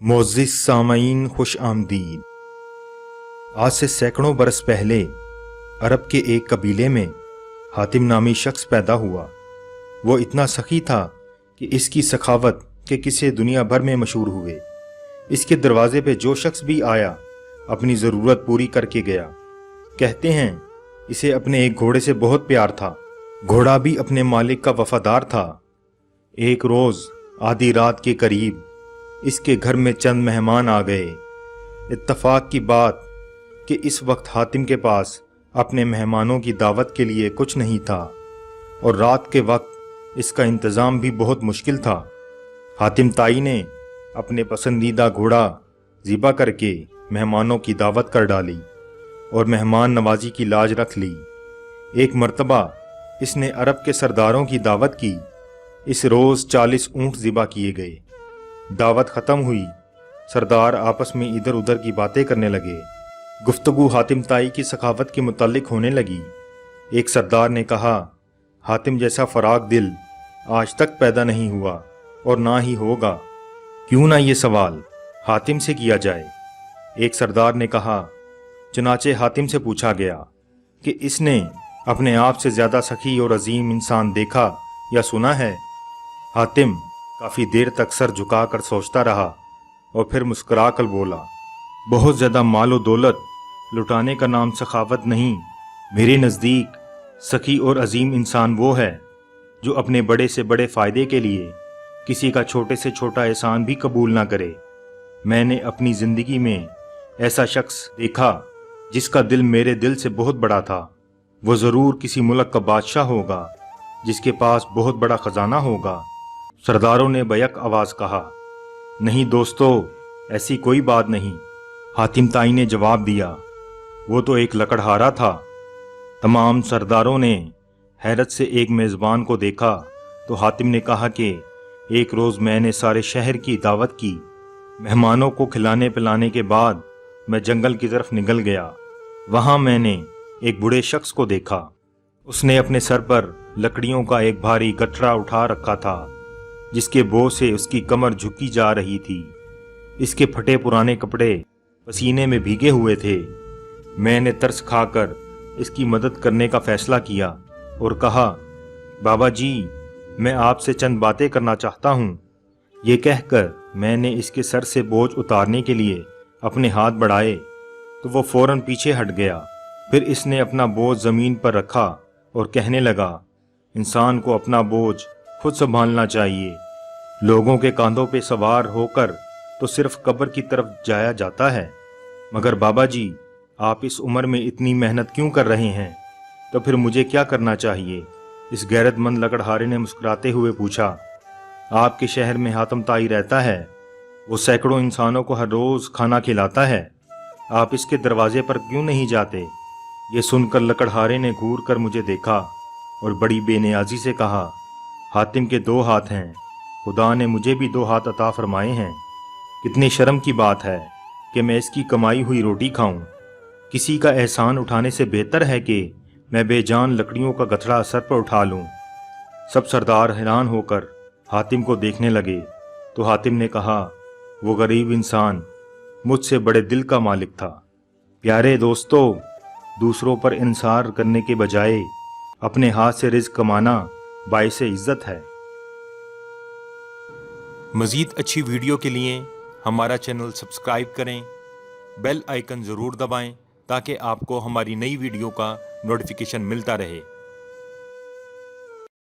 मोअज़्ज़िज़ सामईन खुश आमदीद। आज से सैकड़ों बरस पहले अरब के एक कबीले में हातिम नामी शख्स पैदा हुआ। वो इतना सखी था कि इसकी सखावत के किस्से दुनिया भर में मशहूर हुए। इसके दरवाजे पे जो शख्स भी आया अपनी ज़रूरत पूरी करके गया। कहते हैं इसे अपने एक घोड़े से बहुत प्यार था। घोड़ा भी अपने मालिक का वफादार था। एक रोज़ आधी रात के करीब इसके घर में चंद मेहमान आ गए। इत्तफाक की बात कि इस वक्त हातिम के पास अपने मेहमानों की दावत के लिए कुछ नहीं था और रात के वक्त इसका इंतज़ाम भी बहुत मुश्किल था। हातिम ताई ने अपने पसंदीदा घोड़ा ज़िबा करके मेहमानों की दावत कर डाली और मेहमान नवाजी की लाज रख ली। एक मर्तबा इसने अरब के सरदारों की दावत की। इस रोज़ 40 ऊँट ज़िबा किए गए। दावत ख़त्म हुई। सरदार आपस में इधर उधर की बातें करने लगे। गुफ्तगू हातिम ताई की सखावत के मुतालिक होने लगी। एक सरदार ने कहा, हातिम जैसा फराग दिल आज तक पैदा नहीं हुआ और ना ही होगा। क्यों ना ये सवाल हातिम से किया जाए। एक सरदार ने कहा, चुनाचे हातिम से पूछा गया कि इसने अपने आप से ज़्यादा सखी और अजीम इंसान देखा या सुना है। हातिम काफ़ी देर तक सर झुकाकर सोचता रहा और फिर मुस्कुरा कर बोला, बहुत ज़्यादा माल और दौलत लुटाने का नाम सखावत नहीं। मेरे नज़दीक सखी और अजीम इंसान वो है जो अपने बड़े से बड़े फ़ायदे के लिए किसी का छोटे से छोटा एहसान भी कबूल ना करे। मैंने अपनी ज़िंदगी में ऐसा शख्स देखा जिसका दिल मेरे दिल से बहुत बड़ा था। वो ज़रूर किसी मुल्क का बादशाह होगा जिसके पास बहुत बड़ा ख़जाना होगा। सरदारों ने बैक आवाज़ कहा, नहीं दोस्तों, ऐसी कोई बात नहीं। हातिम ताई ने जवाब दिया, वो तो एक लकड़हारा था। तमाम सरदारों ने हैरत से एक मेज़बान को देखा तो हातिम ने कहा कि एक रोज़ मैंने सारे शहर की दावत की। मेहमानों को खिलाने पिलाने के बाद मैं जंगल की तरफ निकल गया। वहाँ मैंने एक बूढ़े शख्स को देखा। उसने अपने सर पर लकड़ियों का एक भारी गठरा उठा रखा था जिसके बोझ से उसकी कमर झुकी जा रही थी। इसके फटे पुराने कपड़े पसीने में भीगे हुए थे। मैंने तरस खाकर इसकी मदद करने का फैसला किया और कहा, बाबा जी, मैं आपसे चंद बातें करना चाहता हूँ। ये कहकर मैंने इसके सर से बोझ उतारने के लिए अपने हाथ बढ़ाए तो वो फौरन पीछे हट गया। फिर इसने अपना बोझ ज़मीन पर रखा और कहने लगा, इंसान को अपना बोझ खुद संभालना चाहिए। लोगों के कांधों पे सवार होकर तो सिर्फ कब्र की तरफ जाया जाता है। मगर बाबा जी, आप इस उम्र में इतनी मेहनत क्यों कर रहे हैं? तो फिर मुझे क्या करना चाहिए? इस गैरतमंद लकड़हारे ने मुस्कुराते हुए पूछा। आपके शहर में हातिम ताई रहता है। वो सैकड़ों इंसानों को हर रोज़ खाना खिलाता है। आप इसके दरवाजे पर क्यों नहीं जाते? ये सुनकर लकड़हारे ने घूर कर मुझे देखा और बड़ी बेनियाजी से कहा, हातिम के 2 हाथ हैं। खुदा ने मुझे भी 2 हाथ अता फरमाए हैं। कितनी शर्म की बात है कि मैं इसकी कमाई हुई रोटी खाऊं। किसी का एहसान उठाने से बेहतर है कि मैं बेजान लकड़ियों का गठरा सर पर उठा लूं। सब सरदार हैरान होकर हातिम को देखने लगे तो हातिम ने कहा, वो गरीब इंसान मुझसे बड़े दिल का मालिक था। प्यारे दोस्तों, दूसरों पर इंसार करने के बजाय अपने हाथ से रिज़्क़ कमाना बाइसे इज़्ज़त है। मज़ीद अच्छी वीडियो के लिए हमारा चैनल सब्सक्राइब करें, बेल आइकन ज़रूर दबाएं ताकि आपको हमारी नई वीडियो का नोटिफिकेशन मिलता रहे।